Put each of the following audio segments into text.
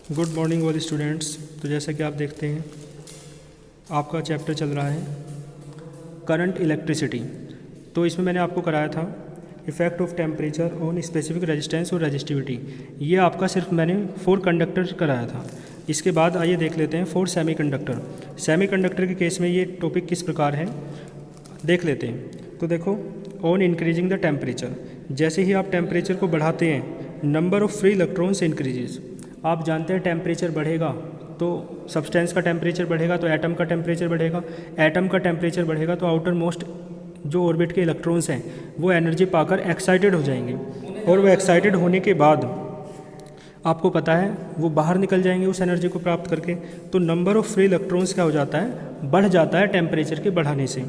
Good morning all students. तो जैसा कि आप देखते हैं आपका चैप्टर चल रहा है करंट इलेक्ट्रिसिटी। तो इसमें मैंने आपको कराया था effect of temperature on specific resistance और रेजिस्टिविटी। ये आपका सिर्फ मैंने 4 कंडक्टर कराया था। इसके बाद आइए देख लेते हैं 4 सेमीकंडक्टर। सेमीकंडक्टर के केस में ये टॉपिक किस प्रकार है देख लेते हैं। तो देखो, ऑन इंक्रीजिंग द टेम्परेचर, जैसे ही आप टेम्परेचर को बढ़ाते हैं number of free electrons increases. आप जानते हैं टेम्परेचर बढ़ेगा तो सब्सटेंस का टेम्परेचर बढ़ेगा तो एटम का टेम्परेचर बढ़ेगा, एटम का टेम्परेचर बढ़ेगा तो आउटर मोस्ट जो ऑर्बिट के इलेक्ट्रॉन्स हैं वो एनर्जी पाकर एक्साइटेड हो जाएंगे, और वो एक्साइटेड होने के बाद आपको पता है वो बाहर निकल जाएंगे उस एनर्जी को प्राप्त करके। तो नंबर ऑफ फ्री इलेक्ट्रॉन्स क्या हो जाता है, बढ़ जाता है टेम्परेचर के बढ़ाने से।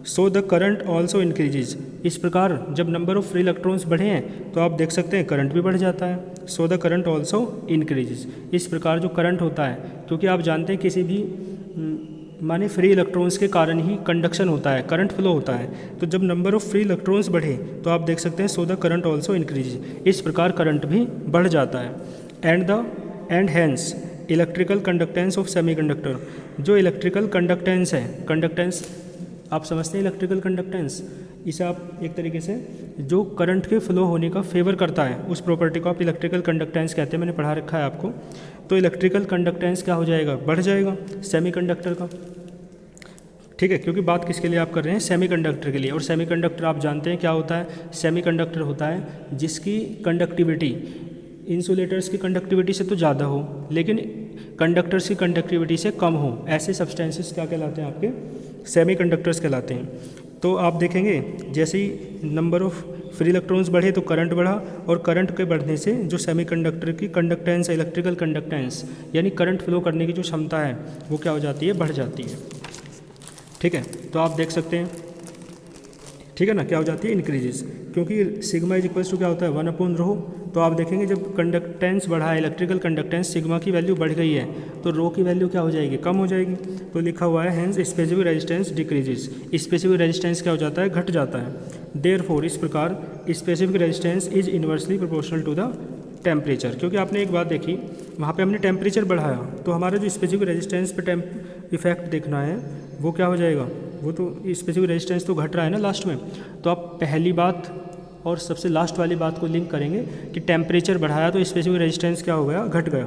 सो द करंट ऑल्सो इंक्रीजेज। इस प्रकार जब नंबर ऑफ फ्री इलेक्ट्रॉन्स बढ़े हैं तो आप देख सकते हैं करंट भी बढ़ जाता है। सो द करंट ऑल्सो इंक्रीजेज। इस प्रकार जो करंट होता है, क्योंकि आप जानते हैं किसी भी माने फ्री इलेक्ट्रॉन्स के कारण ही कंडक्शन होता है, करंट फ्लो होता है। तो जब नंबर ऑफ फ्री इलेक्ट्रॉन्स बढ़े तो आप देख सकते हैं so the current also increases. इस प्रकार करंट भी बढ़ जाता है। And hence electrical conductance of semiconductor. जो इलेक्ट्रिकल कंडक्टेंस है, कंडक्टेंस आप समझते हैं इलेक्ट्रिकल कंडक्टेंस, इसे आप एक तरीके से जो करंट के फ्लो होने का फेवर करता है उस प्रॉपर्टी को आप इलेक्ट्रिकल कंडक्टेंस कहते हैं। मैंने पढ़ा रखा है आपको। तो इलेक्ट्रिकल कंडक्टेंस क्या हो जाएगा, बढ़ जाएगा सेमीकंडक्टर का। ठीक है, क्योंकि बात किसके लिए आप कर रहे हैं, सेमीकंडक्टर के लिए। और सेमीकंडक्टर आप जानते हैं क्या होता है, सेमीकंडक्टर होता है जिसकी कंडक्टिविटी इंसुलेटर्स की कंडक्टिविटी से तो ज़्यादा हो लेकिन कंडक्टर्स की कंडक्टिविटी से कम हो। ऐसे सब्सटेंसेस क्या कहलाते हैं, आपके सेमीकंडक्टर्स कहलाते हैं। तो आप देखेंगे जैसे ही नंबर ऑफ फ्री इलेक्ट्रॉन्स बढ़े तो करंट बढ़ा, और करंट के बढ़ने से जो सेमीकंडक्टर की कंडक्टेंस है, इलेक्ट्रिकल कंडक्टेंस यानी करंट फ्लो करने की जो क्षमता है वो क्या हो जाती है, बढ़ जाती है। ठीक है, तो आप देख सकते हैं, ठीक है ना, क्या हो जाती है, इंक्रीजेस। क्योंकि सिग्मा इज इक्वल्स टू क्या होता है, 1/ρ। तो आप देखेंगे जब कंडक्टेंस बढ़ा है, इलेक्ट्रिकल कंडक्टेंस, सिग्मा की वैल्यू बढ़ गई है तो रो की वैल्यू क्या हो जाएगी, कम हो जाएगी। तो लिखा हुआ है hence specific resistance decreases. Specific resistance क्या हो जाता है, घट जाता है। देयरफॉर इस प्रकार specific resistance is inversely proportional to the temperature. क्योंकि आपने एक बात देखी, वहाँ पे हमने टेम्परेचर बढ़ाया तो हमारा जो स्पेसिफिक रेजिस्टेंस पे इफेक्ट देखना है वो क्या हो जाएगा, वो तो स्पेसिफिक रेजिस्टेंस तो घट रहा है ना लास्ट में। तो आप पहली बात और सबसे लास्ट वाली बात को लिंक करेंगे कि टेम्परेचर बढ़ाया तो स्पेसिफिक रेजिस्टेंस क्या हो गया, घट गया।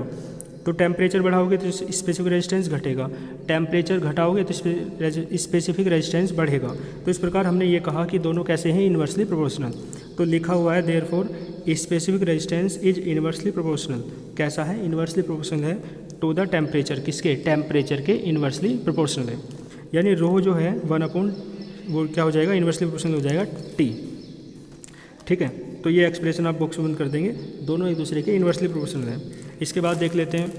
तो टेम्परेचर बढ़ाओगे तो स्पेसिफिक रेजिस्टेंस घटेगा, टेम्परेचर घटाओगे तो स्पेसिफिक रेजिस्टेंस बढ़ेगा। तो इस प्रकार हमने ये कहा कि दोनों कैसे हैं, इन्वर्सली प्रोपोर्शनल। तो लिखा हुआ है therefore specific resistance is inversely proportional. कैसा है, इन्वर्सली प्रोपोर्शनल है टू द टेम्परेचर। किसके, टेम्परेचर के इन्वर्सली प्रोपोर्शनल है। यानी रो जो है 1/, वो क्या हो जाएगा, इन्वर्सली प्रोपोर्शनल हो जाएगा टी। ठीक है, तो ये एक्सप्रेशन आप बॉक्स में बंद कर देंगे, दोनों एक दूसरे के इन्वर्सली प्रोपोर्शनल है। इसके बाद देख लेते हैं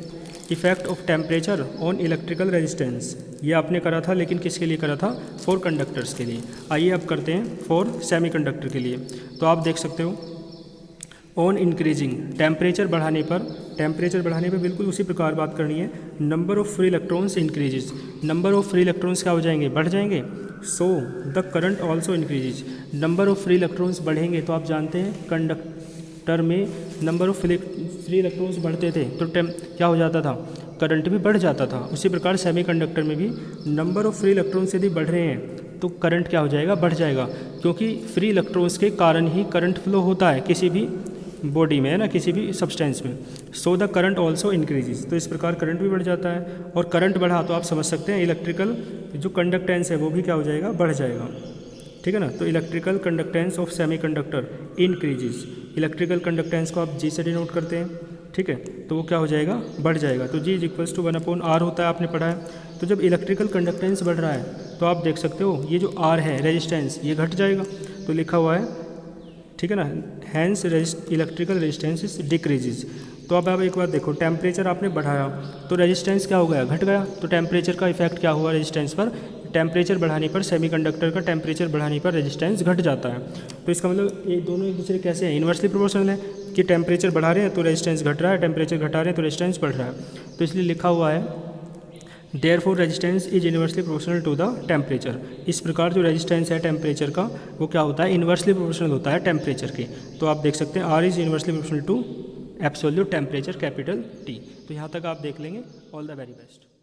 effect of temperature on electrical resistance. ये आपने करा था, लेकिन किसके लिए करा था, 4 कंडक्टर्स के लिए। आइए अब करते हैं 4 सेमीकंडक्टर के लिए। तो आप देख सकते हो ऑन इंक्रीजिंग, टेम्परेचर बढ़ाने पर बिल्कुल उसी प्रकार बात करनी है। Number of free electrons increases. Number of free electrons क्या हो जाएंगे, बढ़ जाएंगे। सो the current also increases. Number of free electrons बढ़ेंगे तो आप जानते हैं कंडक्टर में नंबर ऑफ फ्री इलेक्ट्रॉन्स बढ़ते थे तो क्या हो जाता था, करंट भी बढ़ जाता था। उसी प्रकार सेमीकंडक्टर में भी नंबर ऑफ फ्री इलेक्ट्रॉन्स यदि बढ़ रहे हैं तो करंट क्या हो जाएगा, बढ़ जाएगा। क्योंकि फ्री इलेक्ट्रॉन्स के कारण ही करंट फ्लो होता है किसी भी बॉडी में, है ना, किसी भी सब्सटेंस में। सो द करंट ऑल्सो इंक्रीजेज। तो इस प्रकार करंट भी बढ़ जाता है, और करंट बढ़ा तो आप समझ सकते हैं इलेक्ट्रिकल जो कंडक्टेंस है वो भी क्या हो जाएगा, बढ़ जाएगा। ठीक है ना। तो electrical conductance of semiconductor increases. Electrical conductance को आप जी से डिनोट करते हैं, ठीक है, तो वो क्या हो जाएगा, बढ़ जाएगा। तो जी इज इक्वल्स टू 1/r होता है, आपने पढ़ा है। तो जब इलेक्ट्रिकल कंडक्टेंस बढ़ रहा है तो आप देख सकते हो ये जो r है रेजिस्टेंस, ये घट जाएगा। तो लिखा हुआ है, ठीक है ना, hence electrical resistance is decreases. तो अब आप एक बात देखो, टेम्परेचर आपने बढ़ाया तो रेजिस्टेंस क्या हो गया, घट गया। तो टेम्परेचर का इफेक्ट क्या हुआ रेजिस्टेंस पर, टेम्परेचर बढ़ाने पर सेमीकंडक्टर का टेम्परेचर बढ़ाने पर रेजिस्टेंस घट जाता है। तो इसका मतलब ये दोनों एक दूसरे कैसे हैं, इन्वर्सली प्रोपोर्शनल है कि टेम्परेचर बढ़ा रहे हैं तो रेजिस्टेंस घट रहा है, टेम्परेचर घटा रहे हैं तो रेजिस्टेंस बढ़ रहा है। तो इसलिए लिखा हुआ है therefore resistance is inversely proportional to the temperature. इस प्रकार जो रेजिस्टेंस है टेम्परेचर का वो क्या होता है, इन्वर्सली प्रोपोर्शनल होता है टेम्परेचर के। तो आप देख सकते हैं R is inversely proportional to absolute temperature capital T। तो यहाँ तक आप देख लेंगे। All the very best.